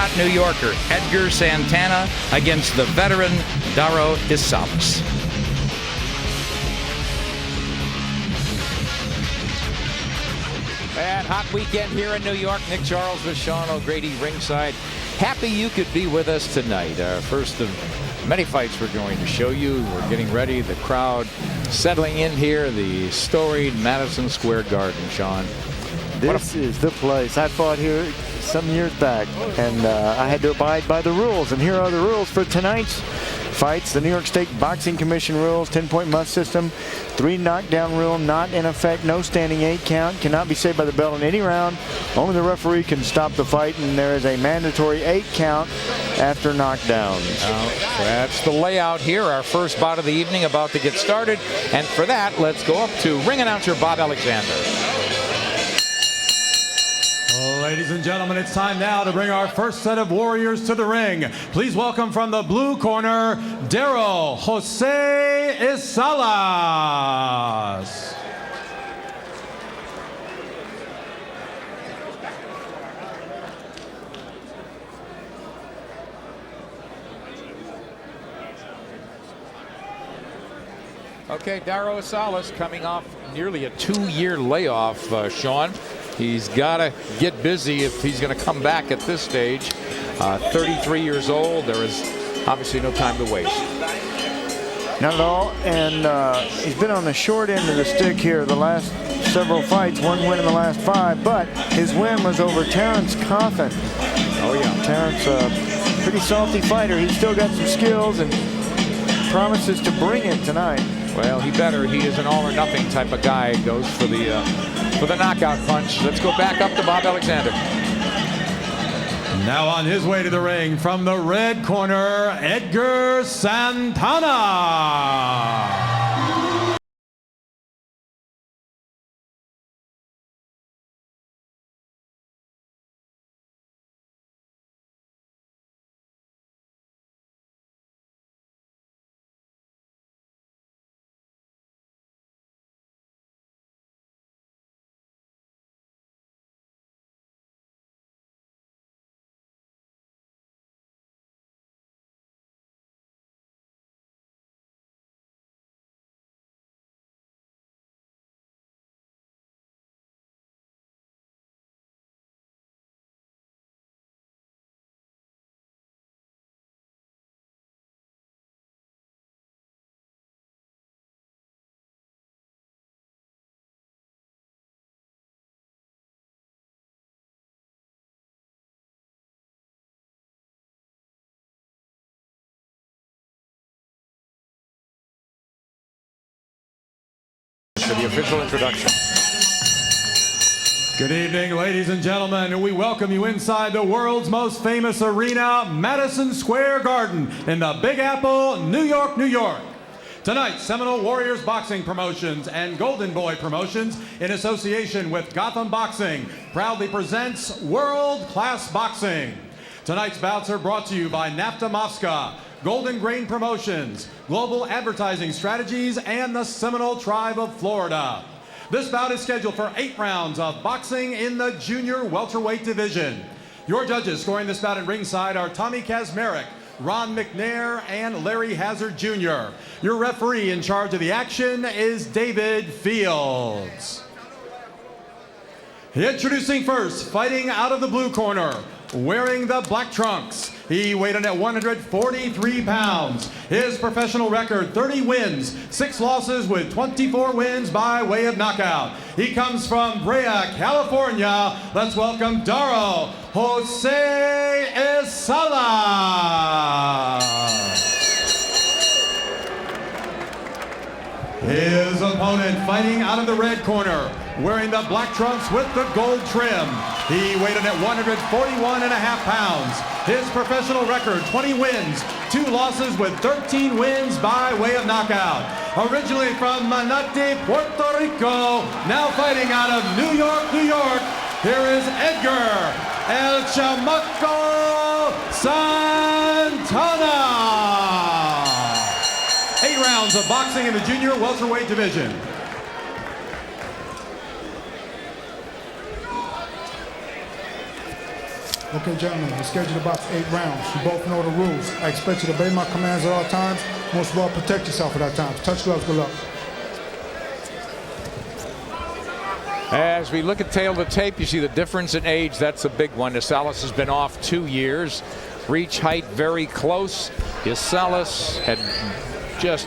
hot New Yorker Edgar Santana against the veteran Dario Esalas. And hot weekend here in New York. Nick Charles with Sean O'Grady ringside. Happy you could be with us tonight. Our first of many fights we're going to show you. We're getting ready. The crowd settling in here. The storied Madison Square Garden, Sean. This is the place. I fought here some years back, and I had to abide by the rules. And here are the rules for tonight's fights. The New York State Boxing Commission rules: 10-point must system, 3 knockdown rule, not in effect, no standing 8 count, cannot be saved by the bell in any round. Only the referee can stop the fight, and there is a mandatory 8 count after knockdown. That's the layout here. Our first bout of the evening about to get started. And for that, let's go up to ring announcer Bob Alexander. Ladies and gentlemen, it's time now to bring our first set of warriors to the ring. Please welcome from the blue corner, Dario Jose Esalas. Okay, Dario Esalas coming off nearly a 2-year layoff, Sean. He's got to get busy if he's going to come back at this stage. 33 years old. There is obviously no time to waste. Not at all. And he's been on the short end of the stick here the last several fights. 1 win in the last 5, but his win was over Terrence Coffin. Oh, yeah. Terrence, pretty salty fighter. He's still got some skills and promises to bring it tonight. Well, he better. He is an all-or-nothing type of guy. Goes for the knockout punch. Let's go back up to Bob Alexander. Now on his way to the ring from the red corner, Edgar Santana. For the official introduction. Good evening, ladies and gentlemen. We welcome you inside the world's most famous arena, Madison Square Garden, in the Big Apple, New York, New York. Tonight, Seminole Warriors Boxing Promotions and Golden Boy Promotions, in association with Gotham Boxing, proudly presents World Class Boxing. Tonight's bouts are brought to you by NAFTA Mosca, Golden Grain Promotions, Global Advertising Strategies, and the Seminole Tribe of Florida. This bout is scheduled for 8 rounds of boxing in the junior welterweight division. Your judges scoring this bout at ringside are Tommy Kazmarek, Ron McNair, and Larry Hazard Jr. Your referee in charge of the action is David Fields. Introducing first, fighting out of the blue corner, wearing the black trunks. He weighed in at 143 pounds. His professional record, 30 wins, 6 losses with 24 wins by way of knockout. He comes from Brea, California. Let's welcome Dario Jose Esalas. His opponent fighting out of the red corner, wearing the black trunks with the gold trim. He weighed in at 141.5 pounds. His professional record, 20 wins, 2 losses with 13 wins by way of knockout. Originally from Manatí, Puerto Rico, now fighting out of New York, New York, here is Edgar El Chamaco Santana. 8 rounds of boxing in the junior welterweight division. Okay, gentlemen, we're scheduled to box 8 rounds. You both know the rules. I expect you to obey my commands at all times. Most of all, protect yourself at all times. Touch gloves, good luck. As we look at tail to tape, you see the difference in age. That's a big one. Esalas has been off 2 years. Reach, height, very close. Esalas had just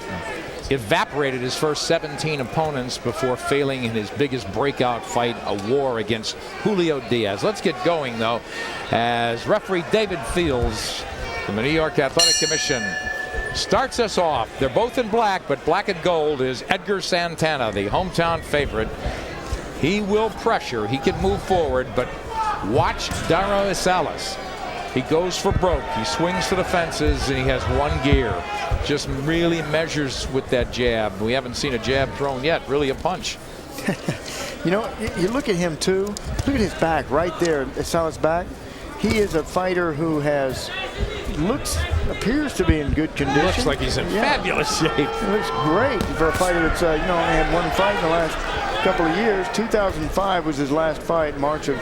evaporated his first 17 opponents before failing in his biggest breakout fight, a war against Julio Diaz. Let's get going, though, as referee David Fields from the New York Athletic Commission starts us off. They're both in black, but black and gold is Edgar Santana, the hometown favorite. He will pressure. He can move forward, but watch Dario Esalas. He goes for broke. He swings for the fences, and he has one gear. Just really measures with that jab. We haven't seen a jab thrown yet, really a punch. You know, you look at him, too. Look at his back right there, Esalas' back. He is a fighter who appears to be in good condition. Looks like he's in fabulous shape. It looks great for a fighter that's, only had one fight in the last couple of years. 2005 was his last fight, March of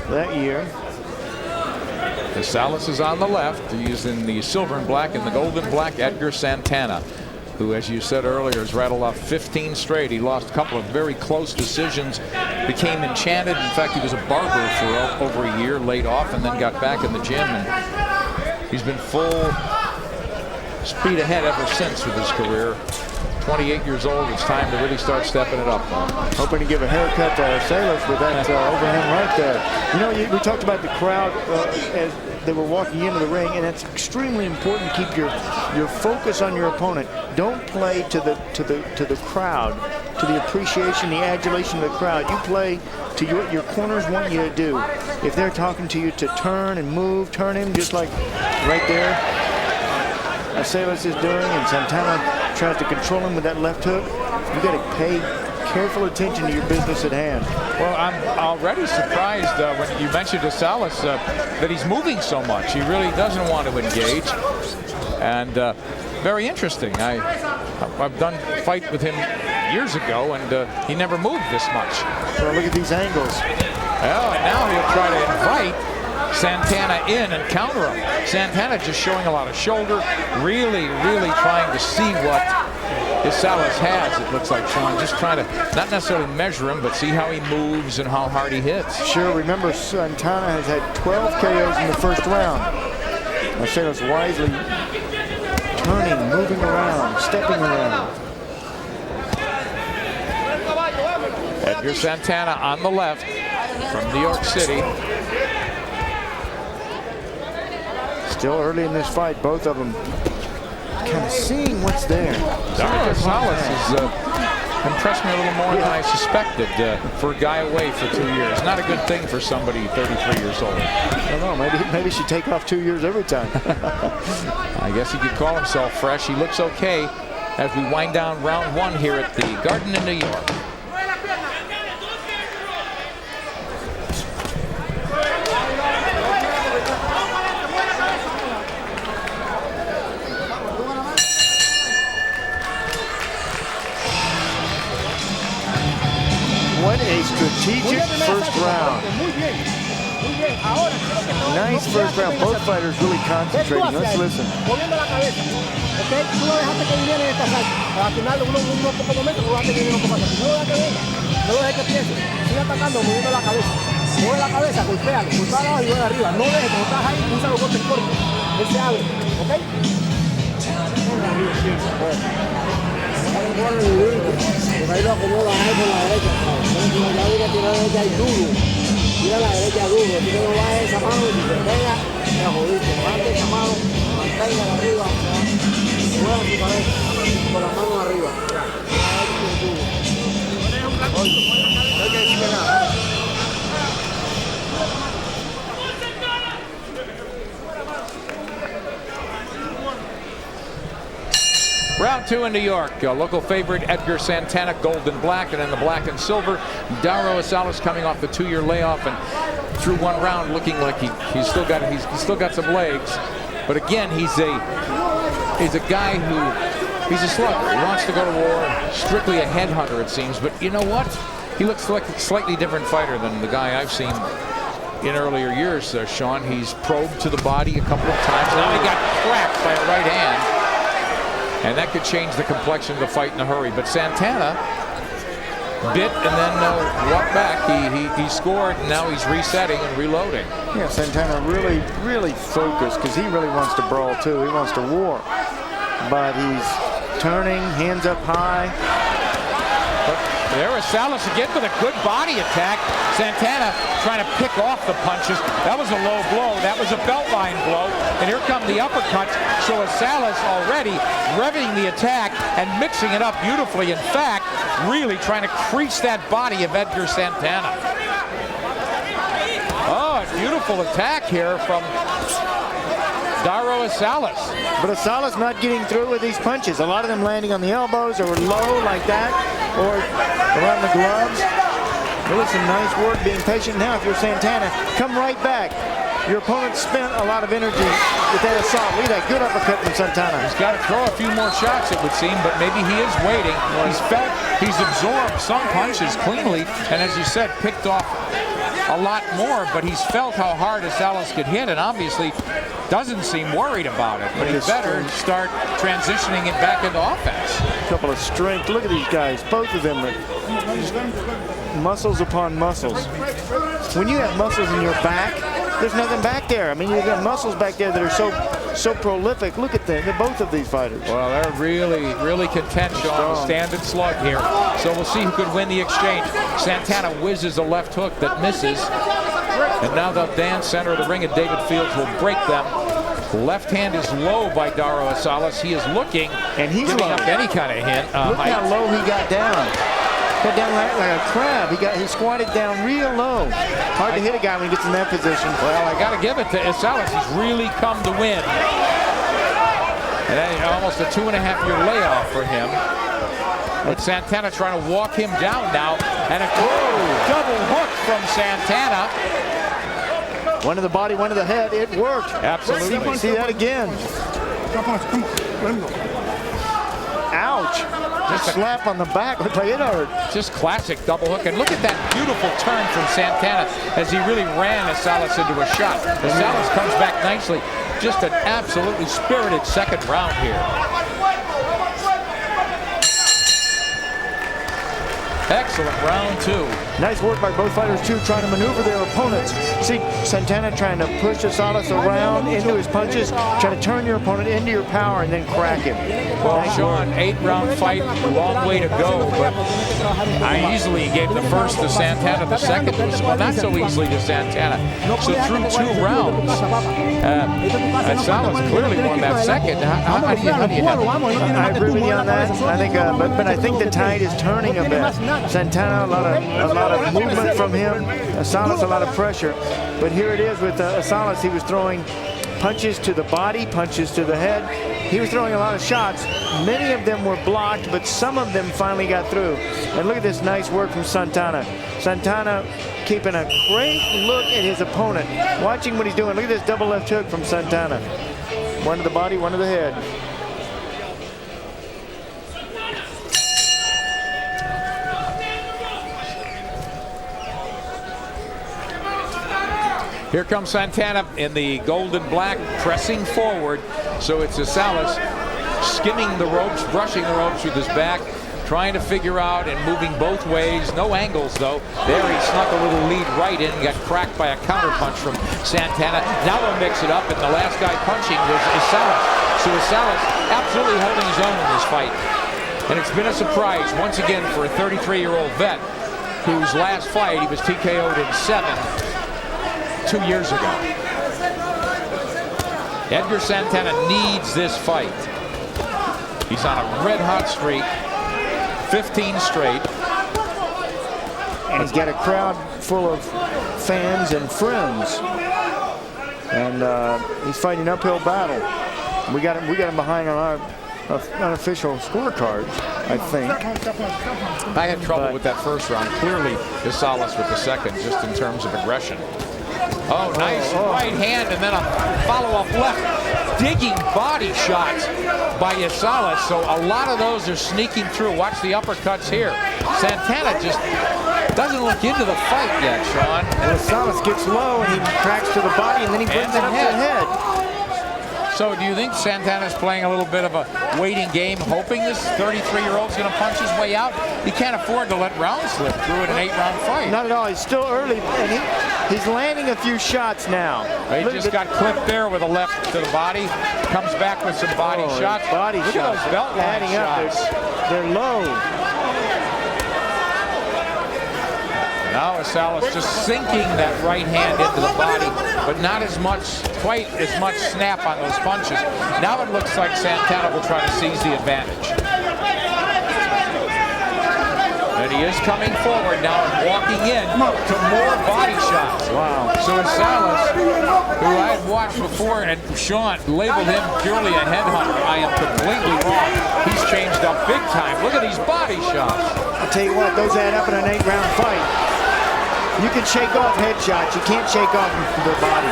that year. Esalas is on the left. He's in the silver and black and the gold and black. Edgar Santana, who, as you said earlier, has rattled off 15 straight. He lost a couple of very close decisions, became enchanted. In fact, he was a barber for over a year, laid off, and then got back in the gym. And he's been full speed ahead ever since with his career. 28 years old, it's time to really start stepping it up. Hoping to give a haircut to Esalas with that overhand right there. We talked about the crowd as they were walking into the ring, and it's extremely important to keep your focus on your opponent. Don't play to the crowd, to the appreciation, the adulation of the crowd. You play to what your corners want you to do. If they're talking to you to turn and move, turn him just like right there Esalas is doing, and Santana tries to control him with that left hook. You got to pay careful attention to your business at hand. Well, I'm already surprised when you mentioned Esalas that he's moving so much. He really doesn't want to engage, and very interesting. I've done a fight with him years ago, and he never moved this much. Well, look at these angles. Oh, and now he'll try to invite Santana in and counter him. Santana just showing a lot of shoulder, really trying to see what Esalas has, it looks like, Sean. Just trying to not necessarily measure him, but see how he moves and how hard he hits. Sure, remember Santana has had 12 KOs in the first round. Esalas wisely turning, moving around, stepping around. Edgar Santana on the left from New York City. Still early in this fight, both of them kind of seeing what's there. Dario Esalas has impressed me a little more than I suspected for a guy away for 2 years. Not a good thing for somebody 33 years old. I don't know, maybe he should take off 2 years every time. I guess he could call himself fresh. He looks okay as we wind down round one here at the Garden in New York. What a strategic first round. Nice first round. Both fighters really concentrating. Let's listen. Por ahí lo acomodan ahí por la derecha. Ya voy a tirar la derecha y duro. Tira la derecha duro. Si no va esa mano y si se pega, me jodiste. Mante esa mano, manténgala arriba. Mueva su cabeza con las manos arriba. Oye, no hay que decirle nada. Round two in New York. Local favorite Edgar Santana, gold and black, and in the black and silver, Dario Esalas coming off the 2-year layoff and through one round looking like he's still got some legs. But again, he's a guy who he's a slugger. He wants to go to war. Strictly a headhunter, it seems. But you know what? He looks like a slightly different fighter than the guy I've seen in earlier years, Sean, he's probed to the body a couple of times. Now he got cracked by a right hand, and that could change the complexion of the fight in a hurry. But Santana bit and then walked back. He scored, and now he's resetting and reloading. Yeah, Santana really focused because he really wants to brawl too. He wants to war. But he's turning, hands up high. But there was Esalas again with a good body attack. Santana trying to pick off the punches. That was a low blow. That was a belt line blow. And here come the uppercuts. So Esalas already revving the attack and mixing it up beautifully. In fact, really trying to crease that body of Edgar Santana. Oh, a beautiful attack here from Dario Esalas. But Esalas not getting through with these punches. A lot of them landing on the elbows or low like that, or around the gloves. Really some nice work being patient. Now if you're Santana, come right back. Your opponent spent a lot of energy with that assault. Look at that good uppercut from Santana. He's got to throw a few more shots, it would seem, but maybe he is waiting. He's absorbed some punches cleanly, and as you said, picked off a lot more, but he's felt how hard Esalas could hit, and obviously doesn't seem worried about it. But he better start transitioning it back into offense. A couple of strength. Look at these guys. Both of them are muscles upon muscles. When you have muscles in your back, there's nothing back there. I mean, you've got muscles back there that are so prolific. Look at them, both of these fighters. Well, they're really content on the stand and slug here. So we'll see who could win the exchange. Santana whizzes a left hook that misses. And now they'll dance center of the ring, and David Fields will break them. Left hand is low by Dario Esalas. He is looking, and he's giving up any kind of hint. Look how low he got down. Got down like a crab. He squatted down real low. Hard to hit a guy when he gets in that position. Well, I got to give it to Esalas. He's really come to win. And almost a 2.5-year layoff for him. But Santana trying to walk him down now. And a double hook from Santana. One to the body, one to the head. It worked. Absolutely. See that again. Ouch. Just a slap on the back. Looked like it hurt. Just classic double hook. And look at that beautiful turn from Santana as he really ran Esalas into a shot. Esalas comes back nicely. Just an absolutely spirited second round here. Excellent round two. Nice work by both fighters, too, trying to maneuver their opponents. See Santana trying to push Esalas around into his punches, trying to turn your opponent into your power and then crack him. Well, Sean, 8-round fight, a long way to go, but I easily gave the first to Santana, the second was, well, not so easily to Santana. So through 2 rounds, Esalas clearly won that second. How do you have it? I agree with you on that. I think, but I think the tide is turning a bit. Santana, a lot of movement from him. Esalas, a lot of pressure. But here it is with Esalas. He was throwing punches to the body, punches to the head. He was throwing a lot of shots. Many of them were blocked, but some of them finally got through. And look at this nice work from Santana. Santana keeping a great look at his opponent, watching what he's doing. Look at this double left hook from Santana. One to the body, one to the head. Here comes Santana in the gold and black, pressing forward. So it's Esalas skimming the ropes, brushing the ropes with his back, trying to figure out and moving both ways. No angles, though. There he snuck a little lead right in, got cracked by a counterpunch from Santana. Now they'll mix it up, and the last guy punching was Esalas. So Esalas absolutely holding his own in this fight. And it's been a surprise, once again, for a 33-year-old vet whose last fight, he was TKO'd in 7. 2 years ago. Edgar Santana needs this fight. He's on a red-hot streak, 15 straight. And he's got a crowd full of fans and friends. And he's fighting an uphill battle. We got him behind on our unofficial scorecard, I think. I had trouble with that first round. Clearly, Esalas with the second, just in terms of aggression. Oh, nice right hand, and then a follow-up left. Digging body shots by Esalas, so a lot of those are sneaking through. Watch the uppercuts here. Santana just doesn't look into the fight yet, Sean. And Esalas gets low and he cracks to the body and then he brings it up to the head. So do you think Santana's playing a little bit of a waiting game, hoping this 33-year-old's going to punch his way out? He can't afford to let rounds slip through in an 8-round fight. Not at all. He's still early, and he's landing a few shots now. He just got clipped there with a left to the body. Comes back with some body shots. Body Look shots. at those belt line adding shots. up. They're low. Now Esalas just sinking that right hand into the body, but not as much, quite as much snap on those punches. Now it looks like Santana will try to seize the advantage. And he is coming forward now and walking in to more body shots. Wow. So Esalas, who I had watched before, and Sean labeled him purely a headhunter. I am completely wrong. He's changed up big time. Look at these body shots. I'll tell you what, those add up in an 8-round fight. You can shake off headshots. You can't shake off the body.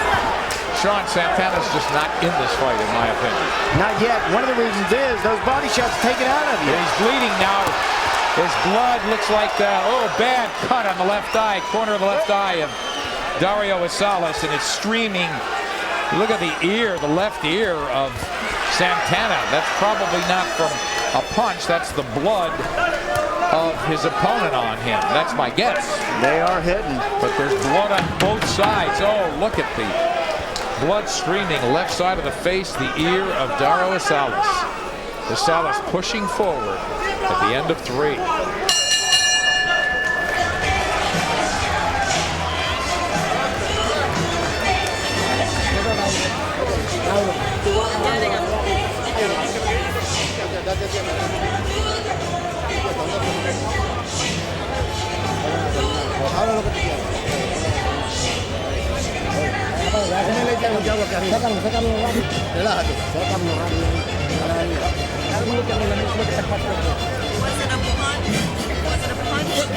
Sean, Santana's just not in this fight, in my opinion. Not yet. One of the reasons is those body shots take it out of you. And he's bleeding now. His blood looks like bad cut on the left eye, corner of the left eye of Dario Esalas, and it's streaming. Look at the ear, the left ear of Santana. That's probably not from a punch. That's the blood of his opponent on him. That's my guess. They are hitting. But there's blood on both sides. Oh, look at the blood streaming left side of the face, the ear of Dario Esalas. Esalas pushing forward at the end of 3. Sácalo rápido. Relájate. Sácalo rápido. Was it a punch? Was it a punch or a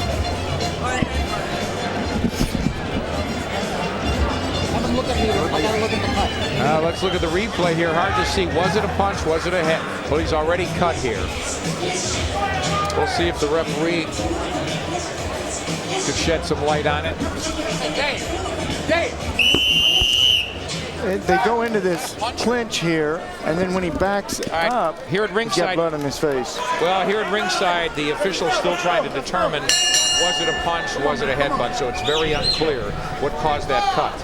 headbutt? Let's look at the replay here. Hard to see. Was it a punch? Was it a head? Well, he's already cut here. We'll see if the referee could shed some light on it. They go into this clinch here, and then when he backs up, here at he's ringside, got blood on his face. Well, here at ringside, the official's still trying to determine, was it a punch, was it a headbutt? So it's very unclear what caused that cut.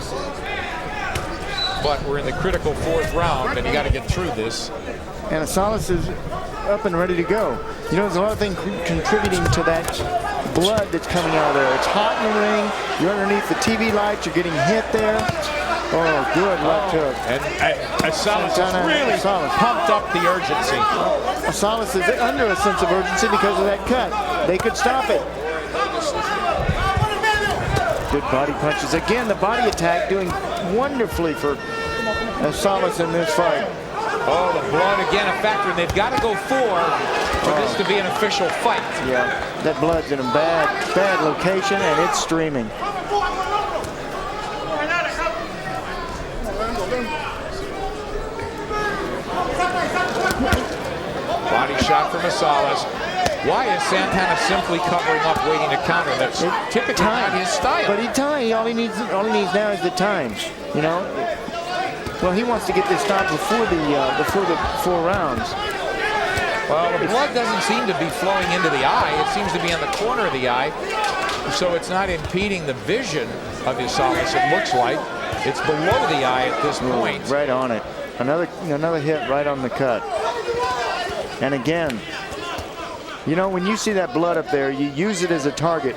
But we're in the critical 4th round, and you got to get through this. And Esalas is up and ready to go. You know, there's a lot of things contributing to that blood that's coming out of there. It's hot in the ring. You're underneath the TV lights. You're getting hit there. Oh, good left hook. And Esalas has really pumped up the urgency. Esalas is under a sense of urgency because of that cut. They could stop it. Good body punches. Again, the body attack doing wonderfully for Esalas in this fight. Oh, the blood again a factor. And they've got to go 4 for this to be an official fight. Yeah, that blood's in a bad location, and it's streaming. Body shot from Esalas. Why is Santana simply covering up, waiting to counter? That's typically not his style. But all he needs now is the time. You know. Well, he wants to get this stopped before the 4 rounds. Well, the blood doesn't seem to be flowing into the eye. It seems to be on the corner of the eye, so it's not impeding the vision of Esalas. It looks like it's below the eye at this point. Right on it. Another hit right on the cut. And again, you know, when you see that blood up there, you use it as a target.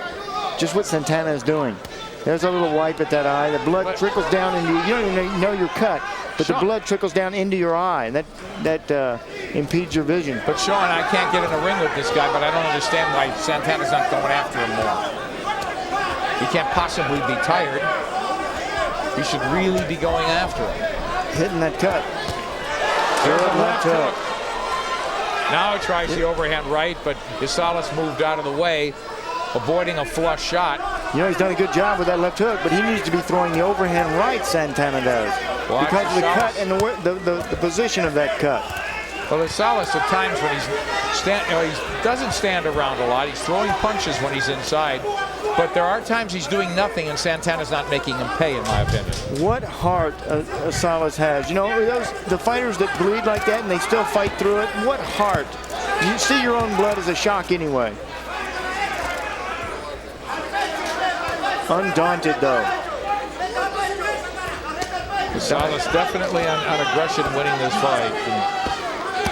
Just what Santana is doing. There's a little wipe at that eye. The blood trickles down into you. You don't even know you're cut, but the blood trickles down into your eye, and that impedes your vision. But Sean, I can't get in a ring with this guy, but I don't understand why Santana's not going after him more. He can't possibly be tired. He should really be going after him. Hitting that cut. There's a left hook. Now he tries the overhand right, but Esalas moved out of the way, avoiding a flush shot. You know, he's done a good job with that left hook, but he needs to be throwing the overhand right, Santana does. Because of the cut and the position of that cut. Well, Esalas at times when he doesn't stand around a lot. He's throwing punches when he's inside, but there are times he's doing nothing, and Santana's not making him pay, in my opinion. What heart Esalas has. You know, the fighters that bleed like that and they still fight through it. What heart. You see your own blood as a shock anyway. Undaunted, though. Esalas definitely on aggression winning this fight.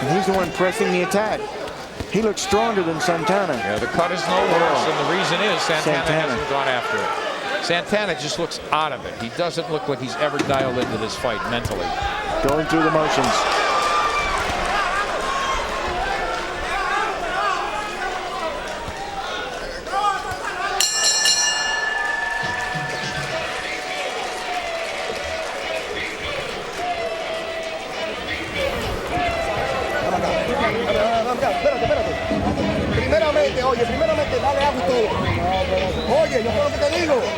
And he's the one pressing the attack. He looks stronger than Santana. Yeah, the cut is no worse, and the reason is Santana hasn't gone after it. Santana just looks out of it. He doesn't look like he's ever dialed into this fight mentally. Going through the motions.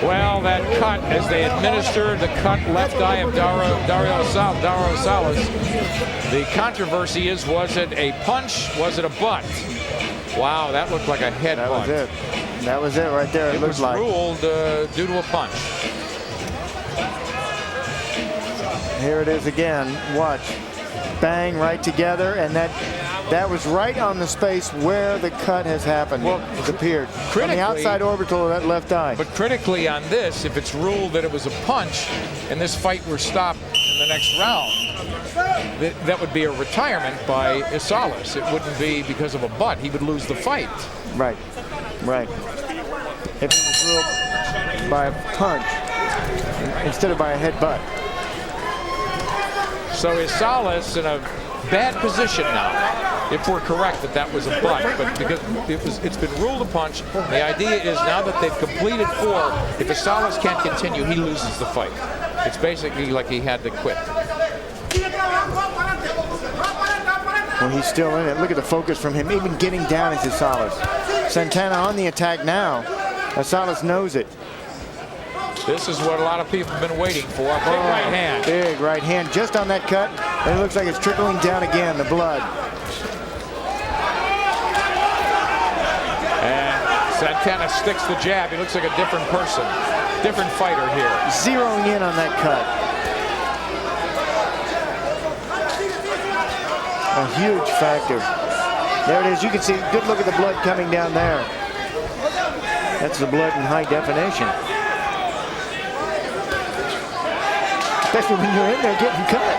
Well, that cut, as they administered the cut left eye of Dario Esalas, the controversy is, was it a punch? Was it a butt? Wow, that looked like a head butt. That was it. That was it right there. It was like ruled due to a punch. Here it is again. Watch. Bang, right together, and that was right on the space where the cut has happened. Well, it appeared on the outside orbital of that left eye. But critically on this, if it's ruled that it was a punch and this fight were stopped in the next round, that would be a retirement by Esalas. It wouldn't be because of a butt. He would lose the fight. Right, right. If it was ruled by a punch instead of by a headbutt. So Esalas in a bad position now, if we're correct that that was a butt, but because it's been ruled a punch, the idea is now that they've completed 4, if Esalas can't continue, he loses the fight. It's basically like he had to quit. Well, he's still in it. Look at the focus from him, even getting down is Esalas. Santana on the attack now. Esalas knows it. This is what a lot of people have been waiting for. A big right hand. Big right hand just on that cut. And it looks like it's trickling down again, the blood. And Santana sticks the jab. He looks like a different person. Different fighter here. Zeroing in on that cut. A huge factor. There it is. You can see, good look at the blood coming down there. That's the blood in high definition. Especially when you're in there getting cut.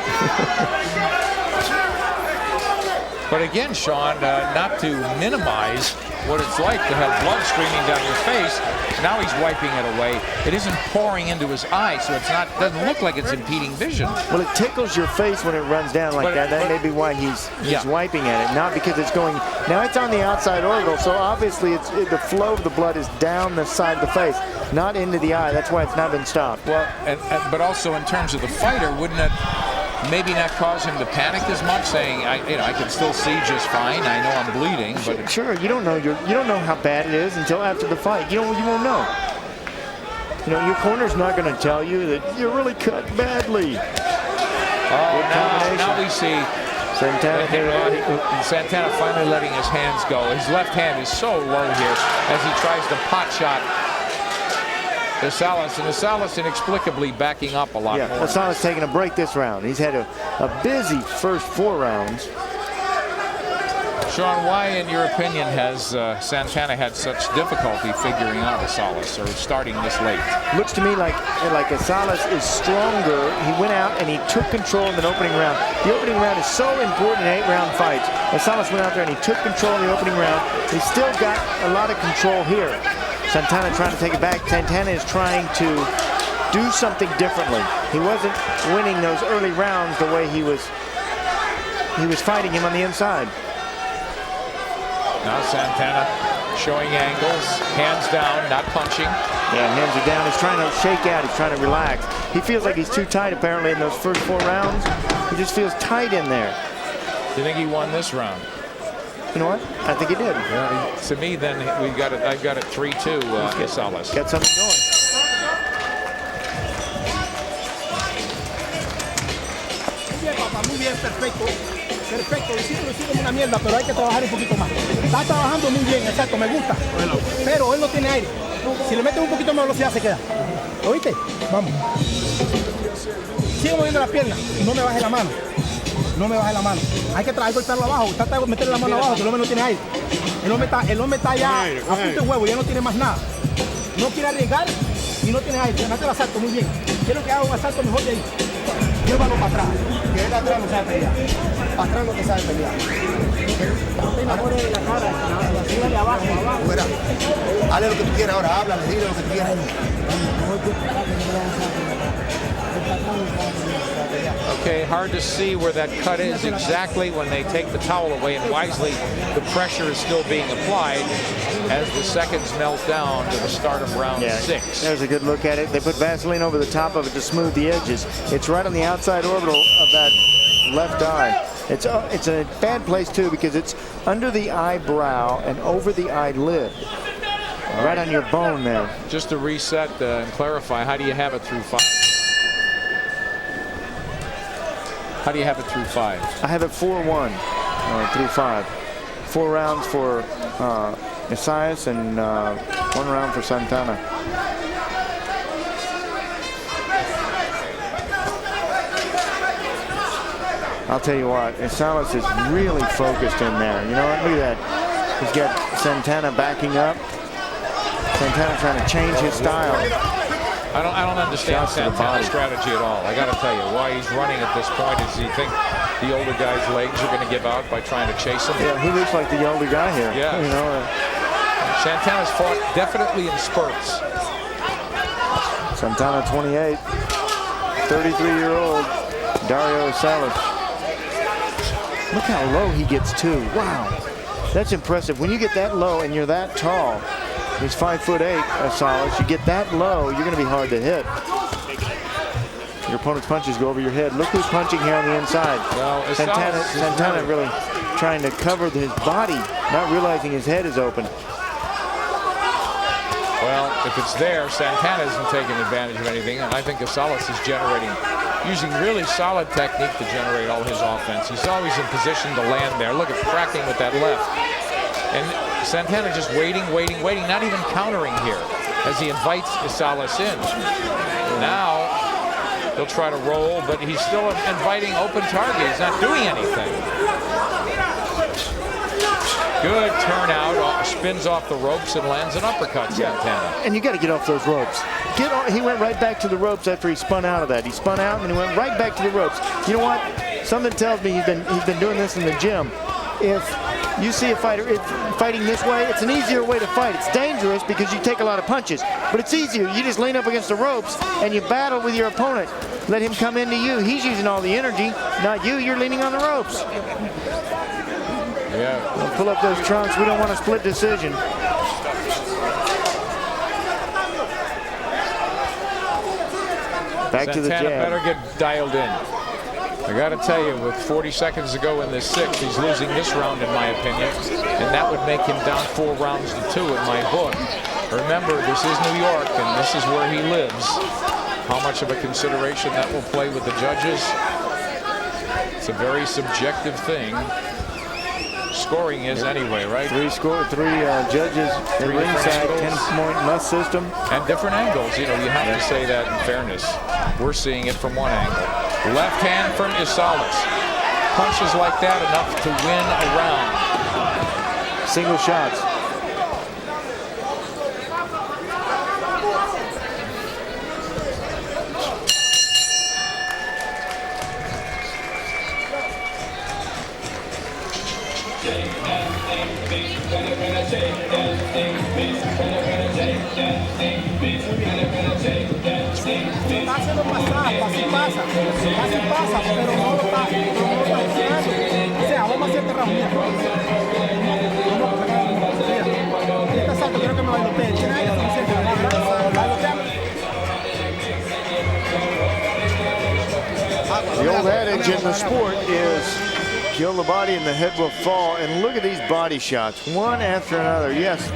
But again, Sean, not to minimize what it's like to have blood streaming down your face. Now he's wiping it away. It isn't pouring into his eye, so it's not, doesn't look like it's impeding vision. Well, it tickles your face when it runs down like that. That may be why he's wiping at it, not because it's going. Now it's on the outside orbital, so obviously the flow of the blood is down the side of the face, not into the eye. That's why it's not been stopped. Well, but also in terms of the fighter, wouldn't it maybe not cause him to panic as much, saying, I can still see just fine. I know I'm bleeding, but sure, you don't know how bad it is until after the fight. You won't know. You know, your corner's not going to tell you that you're really cut badly. Oh, now we see Santana finally letting his hands go. His left hand is so low here as he tries to pot shot Esalas, and Esalas inexplicably backing up a lot more. Esalas taking a break this round. He's had a busy first 4 rounds. Sean, why, in your opinion, has Santana had such difficulty figuring out Esalas or starting this late? Looks to me like Esalas is stronger. He went out and he took control in the opening round. The opening round is so important in 8-round fights. Esalas went out there and he took control in the opening round. He's still got a lot of control here. Santana trying to take it back. Santana is trying to do something differently. He wasn't winning those early rounds the way he was fighting him on the inside. Now Santana showing angles, hands down, not punching. Yeah, hands are down. He's trying to shake out. He's trying to relax. He feels like he's too tight apparently in those first 4 rounds. He just feels tight in there. Do you think he won this round? You know what? I think he did. Yeah, to me, then I've got it 3-2. Esalas got something going. Perfecto, lo hiciste como una mierda, pero hay que trabajar un poquito más. Está trabajando muy bien, exacto, me gusta. Pero él no tiene aire. Si le metes un poquito más velocidad se queda. ¿Oíste? Vamos. Sigue moviendo las piernas y no me baje la mano. No me baje la mano. Hay que golpearlo abajo. Trata de meterle la mano abajo, que el hombre no tiene aire. El hombre está ya a punto de huevo, ya no tiene más nada. No quiere arriesgar y no tiene aire. Mete el asalto muy bien. Quiero que haga un asalto mejor de ahí. Llévalo para atrás. Que él atrás no sabe pelear. Para atrás no te sabe pelear. No te enamores de la cara. Sígale abajo. Fuera. Hazle lo que tú quieras ahora. Háblale, dile lo que tú quieras. Okay, hard to see where that cut is exactly when they take the towel away, and wisely, the pressure is still being applied as the seconds melt down to the start of round 6. There's a good look at it. They put Vaseline over the top of it to smooth the edges. It's right on the outside orbital of that left eye. It's a bad place too because it's under the eyebrow and over the eyelid. Right on your bone there. Just to reset and clarify, how do you have it through 5? How do you have it through 5? I have it 4-1 through 5. 4 rounds for Esalas and 1 round for Santana. I'll tell you what, Esalas is really focused in there. You know what? Look at that. He's got Santana backing up. Santana trying to change his style. I don't understand Santana's strategy at all. I got to tell you, why he's running at this point is he think the older guy's legs are going to give out by trying to chase him. Yeah, he looks like the older guy here. Yeah. You know, Santana's fought definitely in spurts. Santana 28, 33-year-old Dario Esalas. Look how low he gets too. Wow, that's impressive. When you get that low and you're that tall, he's 5'8", Esalas. You get that low, you're going to be hard to hit. Your opponent's punches go over your head. Look who's punching here on the inside. Well, Santana really trying to cover his body, not realizing his head is open. Well, if it's there, Santana isn't taking advantage of anything, and I think Esalas is using really solid technique to generate all his offense. He's always in position to land there. Look at cracking with that left. And Santana just waiting, not even countering here as he invites Esalas in. Now, he'll try to roll, but he's still inviting open target. He's not doing anything. Good turnout, spins off the ropes and lands an uppercut, Santana. And you got to get off those ropes. He went right back to the ropes after he spun out of that. He spun out and he went right back to the ropes. You know what? Something tells me he's been doing this in the gym. If you see a fighter fighting this way, it's an easier way to fight. It's dangerous because you take a lot of punches, but it's easier. You just lean up against the ropes and you battle with your opponent. Let him come into you. He's using all the energy, not you. You're leaning on the ropes. Yeah. We'll pull up those trunks. We don't want a split decision. Back to the jab. Santana better get dialed in. I got to tell you, with 40 seconds to go in this 6th, he's losing this round, in my opinion, and that would make him down 4 rounds to 2 in my book. Remember, this is New York, and this is where he lives. How much of a consideration that will play with the judges? It's a very subjective thing. Scoring is anyway, right? Three judges at ringside, 10-point must system. And different angles. You know, you have to say that in fairness. We're seeing it from one angle. Left hand from Esalas. Punches like that enough to win a round. Single shots. The old adage in the sport is kill the body and the head will fall. And look at these body shots, one after another. Yes,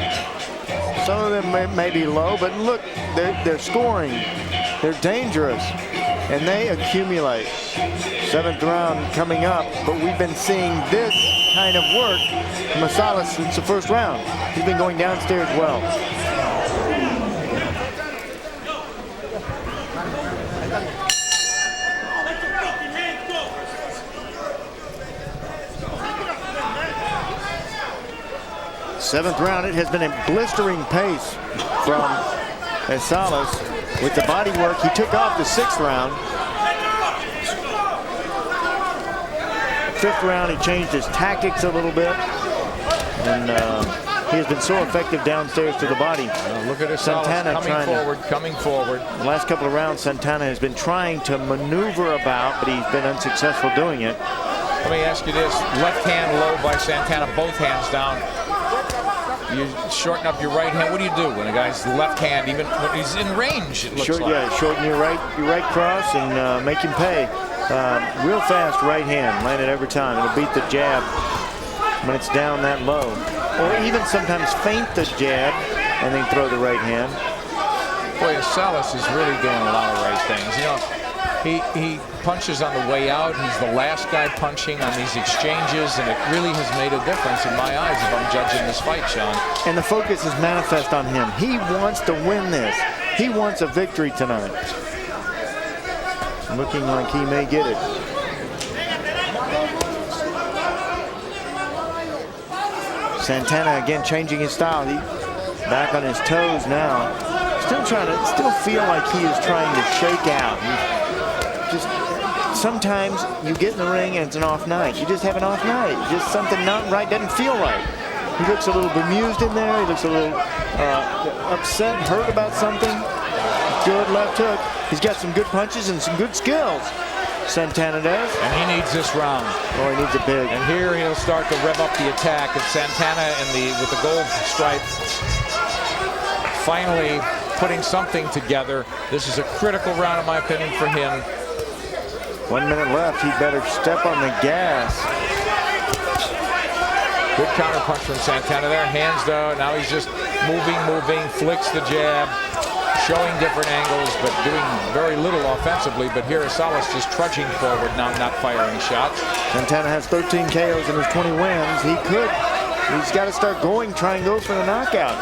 some of them may be low, but look, they're scoring. They're dangerous. and they accumulate. 7th round coming up, but we've been seeing this kind of work from Esalas since the first round. He's been going downstairs well. Seventh round, it has been a blistering pace from Esalas with the body work. He took off the 6th round. 5th round, he changed his tactics a little bit, and he has been so effective downstairs to the body. Look at Santana coming forward. The last couple of rounds, Santana has been trying to maneuver about, but he's been unsuccessful doing it. Let me ask you this: left hand low by Santana, both hands down. You shorten up your right hand. What do you do when a guy's left hand, even when he's in range, it looks like? Yeah, shorten your right cross and make him pay. Real fast right hand, land it every time. It'll beat the jab when it's down that low. Or even sometimes feint the jab and then throw the right hand. Boy, Esalas is really doing a lot of right things. You know, he punches on the way out. He's the last guy punching on these exchanges, and it really has made a difference in my eyes if I'm judging this fight, Sean. And the focus is manifest on him. He wants to win this. He wants a victory tonight. Looking like he may get it. Santana again changing his style. He back on his toes now. Still feel like he is trying to shake out. Just sometimes you get in the ring and it's an off night. You just have an off night. Just something not right, doesn't feel right. He looks a little bemused in there. He looks a little upset, hurt about something. Good left hook. He's got some good punches and some good skills. Santana does. And he needs this round. Oh, he needs a big. And here he'll start to rev up the attack. And Santana with the gold stripe finally putting something together. This is a critical round, in my opinion, for him. 1 minute left. He better step on the gas. Good counter punch from Santana there. Hands though. Now he's just moving, flicks the jab, showing different angles, but doing very little offensively. But here Esalas just trudging forward now, not firing shots. Santana has 13 KOs in his 20 wins. He's got to start going, try and go for the knockout.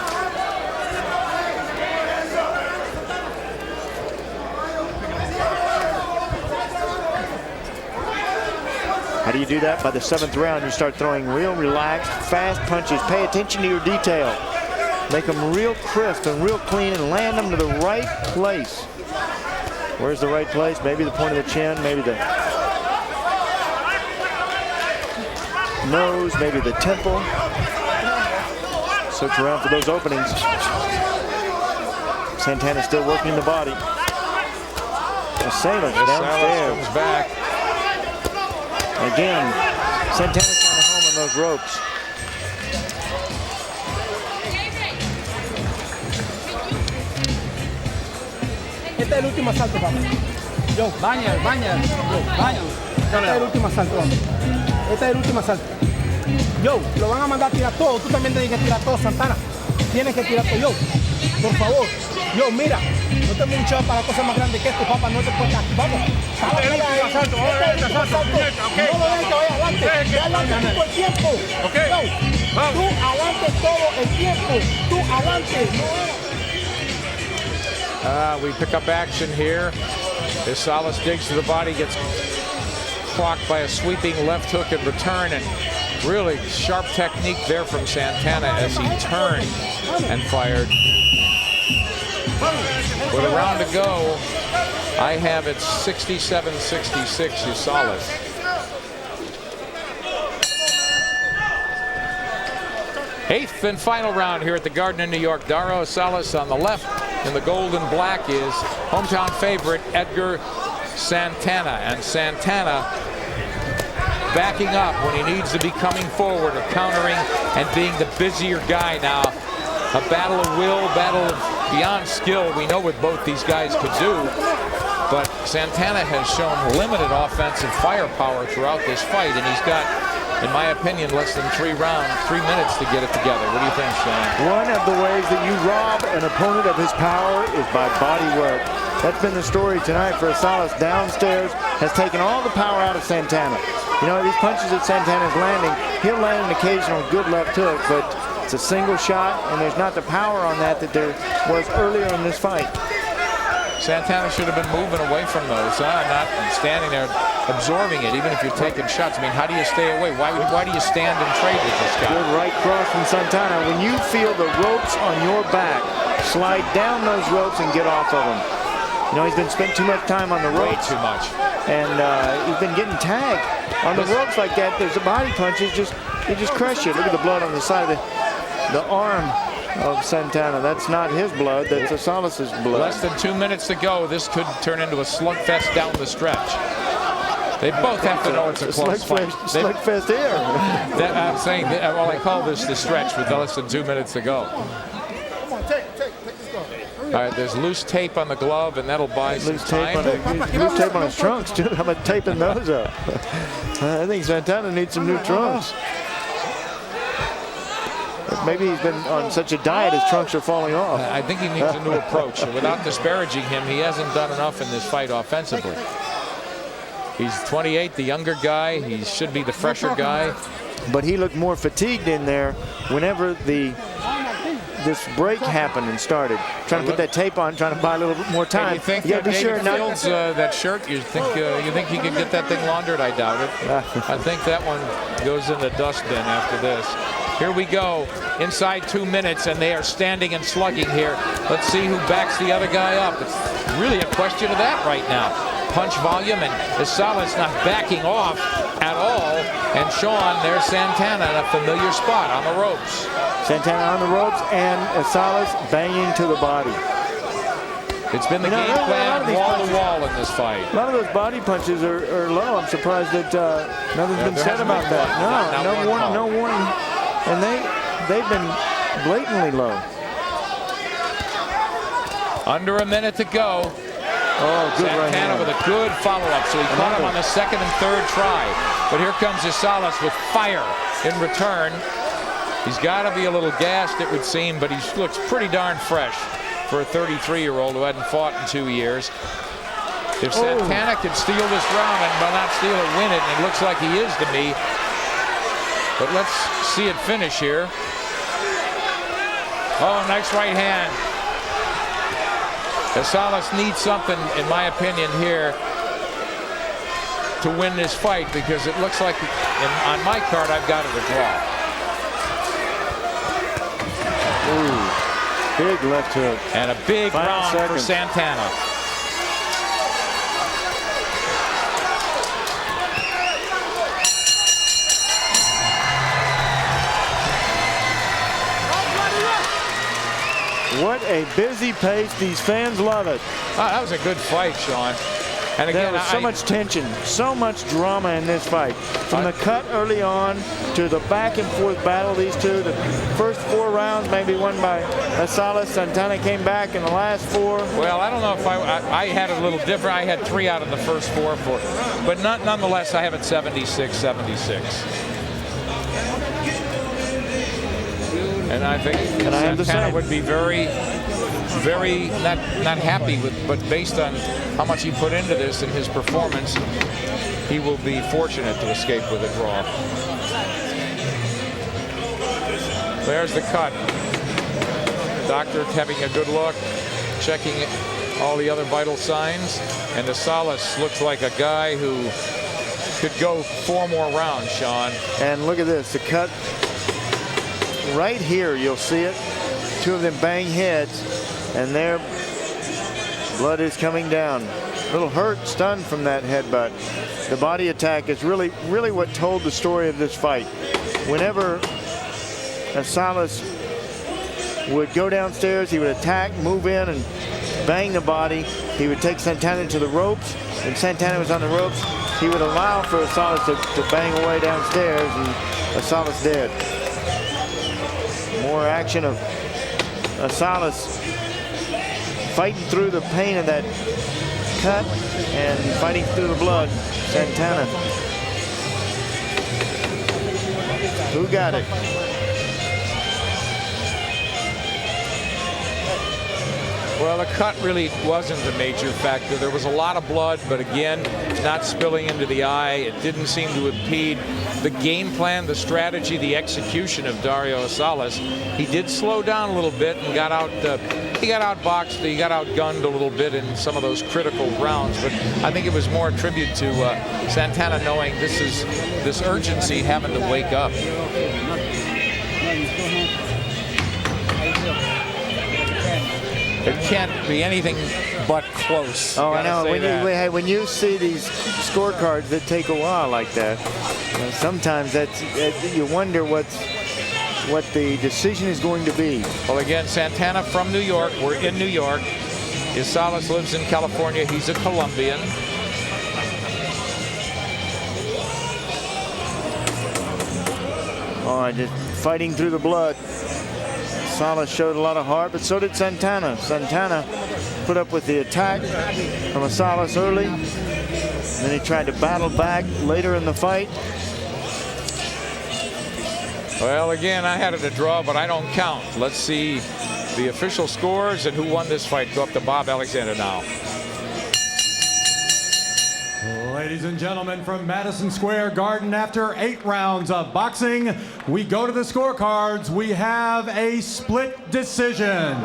How do you do that? By the 7th round, you start throwing real relaxed, fast punches. Pay attention to your detail. Make them real crisp and real clean and land them to the right place. Where's the right place? Maybe the point of the chin, maybe the nose, maybe the temple. Search around for those openings. Santana still working the body. Esalas downstairs. Comes back. Again, Santana's trying to home on those ropes. Este es el último asalto, papá. Yo, baña. Este es el último asalto, vamos. Este es el último asalto. Yo, lo van a mandar a tirar todo. Tú también tienes que tirar todo, Santana. Tienes que tirar todo. Yo, por favor. Yo, mira. No te hemos luchado para cosas más grandes que esto, papá. No te puedes. Vamos. Este es el último asalto. No lo dejes que vaya adelante. Ve adelante todo el tiempo. Yo, tú adelante todo el tiempo. Tú adelante. We pick up action here. Esalas digs to the body, gets clocked by a sweeping left hook in return, and really sharp technique there from Santana as he turned and fired. With a round to go, I have it 67-66 Esalas. Eighth and final round here at the Garden in New York. Dario Esalas on the left. In the gold and black is hometown favorite Edgar Santana. And Santana backing up when he needs to be coming forward or countering and being the busier guy now. A battle of will, battle of beyond skill. We know what both these guys could do. But Santana has shown limited offensive firepower throughout this fight, and he's got, in my opinion, less than 3 minutes to get it together. What do you think, Sean? One of the ways that you rob an opponent of his power is by body work. That's been the story tonight for Esalas. Downstairs has taken all the power out of Santana. You know, these punches that Santana's landing, he'll land an occasional good left hook, but it's a single shot, and there's not the power on that there was earlier in this fight. Santana should have been moving away from those, not standing there absorbing it, even if you're taking shots. I mean, how do you stay away? Why do you stand and trade with this guy? Good right cross from Santana. When you feel the ropes on your back, slide down those ropes and get off of them. You know, he's been spending too much time on the ropes. Way too much. And he's been getting tagged on the ropes like that. There's a body punches, they just crush you. Look at the blood on the side of the arm of Santana. That's not his blood, that's Esalas' blood. Less than 2 minutes to go. This could turn into a slugfest down the stretch. They both have to know it's a close fight. Slugfest here. I'm saying, well, I call this the stretch with less than 2 minutes to go. Come on, take this glove. All right, there's loose tape on the glove, and that'll buy some time. Loose tape on his trunks, too. How about taping those up? I think Santana needs some new trunks. Maybe he's been on such a diet his trunks are falling off. I think he needs a new approach. Without disparaging him, he hasn't done enough in this fight offensively. He's 28, the younger guy. He should be the fresher guy. But he looked more fatigued in there whenever this break happened and started. Trying to put that tape on, trying to buy a little bit more time. You think you gotta be sure not Fields, that shirt, you think he could get that thing laundered? I doubt it. I think that one goes in the dustbin after this. Here we go, inside 2 minutes, and they are standing and slugging here. Let's see who backs the other guy up. It's really a question of that right now. Punch volume, and Esalas not backing off at all. And Sean, there's Santana in a familiar spot on the ropes. Santana on the ropes, and Esalas banging to the body. It's been the game plan wall to wall in this fight. A lot of those body punches are low. I'm surprised that nothing's been said about that. No warning. And they've been blatantly low. Under a minute to go. Oh, good right Santana hand. with a good follow-up, so he caught him on the second and third try. But here comes Esalas with fire in return. He's got to be a little gassed, it would seem, but he looks pretty darn fresh for a 33-year-old who hadn't fought in 2 years. If Santana could steal this round, and well, not steal it, win it, and it looks like he is to me. But let's see it finish here. Oh, nice right hand. Esalas needs something, in my opinion, here to win this fight, because it looks like on my card I've got it a draw. Ooh, big left hook. And a big round for Santana. What a busy pace. These fans love it. Oh, that was a good fight, Sean. And again, there was so much tension, so much drama in this fight. From the cut early on to the back and forth battle, these two. The first 4 rounds maybe won by Esalas. Santana came back in the last 4. Well, I don't know if I had a little different. I had 3 out of the first 4. But nonetheless, I have it 76-76. And I think Santana would be very not happy with, but based on how much he put into this and his performance, he will be fortunate to escape with a draw. There's the cut. Doctor having a good look, checking all the other vital signs, and Esalas looks like a guy who could go 4 more rounds, Sean. And look at this, the cut right here, you'll see it. 2 of them bang heads, and their blood is coming down. A little hurt, stunned from that headbutt. The body attack is really what told the story of this fight. Whenever Esalas would go downstairs, he would attack, move in, and bang the body. He would take Santana to the ropes. When Santana was on the ropes, he would allow for Esalas to bang away downstairs, and Esalas dead. More action of Esalas fighting through the pain of that cut and fighting through the blood. Santana. Who got it? Well, the cut really wasn't a major factor. There was a lot of blood, but again, not spilling into the eye. It didn't seem to impede the game plan, the strategy, the execution of Dario Esalas. He did slow down a little bit and got out. He got outboxed. He got outgunned a little bit in some of those critical rounds. But I think it was more a tribute to Santana knowing this urgency, having to wake up. It can't be anything but close. Oh, I know. When you see these scorecards that take a while like that, sometimes you wonder what the decision is going to be. Well, again, Santana from New York. We're in New York. Esalas lives in California. He's a Colombian. Oh, just fighting through the blood. Esalas showed a lot of heart, but so did Santana. Santana put up with the attack from Esalas early. Then he tried to battle back later in the fight. Well, again, I had it a draw, but I don't count. Let's see the official scores and who won this fight. Go up to Bob Alexander now. Ladies and gentlemen, from Madison Square Garden, after 8 rounds of boxing, we go to the scorecards. We have a split decision.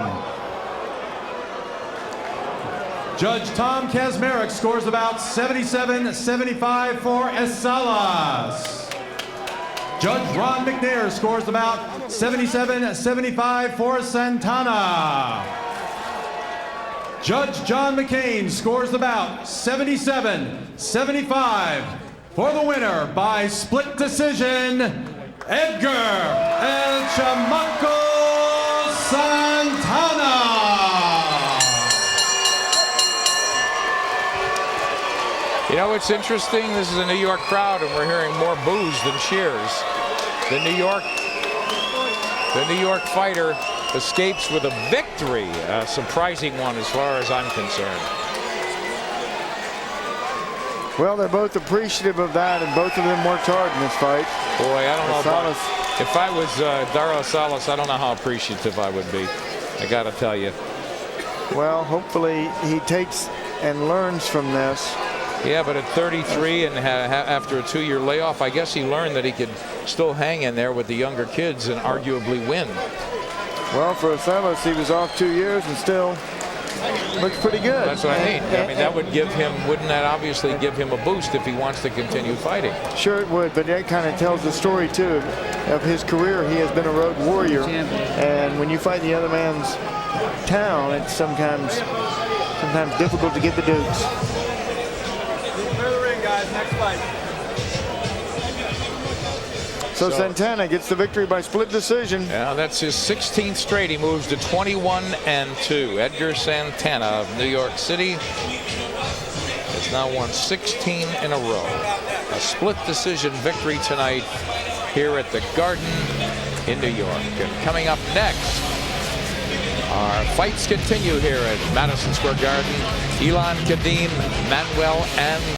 Judge Tom Kazmarek scores about 77-75 for Esalas. Judge Ron McNair scores about 77-75 for Santana. Judge John McCain scores the bout 77-75 for the winner by split decision, Edgar El Chamaco Santana. You know, it's interesting. This is a New York crowd, and we're hearing more boos than cheers. The New York fighter escapes with a victory, a surprising one as far as I'm concerned. Well, they're both appreciative of that, and both of them worked hard in this fight. Boy, I don't know about, if I was Dario Esalas, I don't know how appreciative I would be. I got to tell you. Well, hopefully he takes and learns from this. Yeah, but at 33 and after a 2-year layoff, I guess he learned that he could still hang in there with the younger kids and arguably win. Well, for Esalas, he was off 2 years and still looks pretty good. That's what I mean. I mean, that would give him, wouldn't that obviously give him a boost if he wants to continue fighting? Sure it would, but that kind of tells the story, too, of his career. He has been a road warrior, and when you fight the other man's town, it's sometimes difficult to get the dukes. Next fight. So Santana gets the victory by split decision. Yeah, that's his 16th straight. He moves to 21-2. Edgar Santana of New York City has now won 16 in a row. A split decision victory tonight here at the Garden in New York. And coming up next, our fights continue here at Madison Square Garden. Elan Kadim, Manuel, and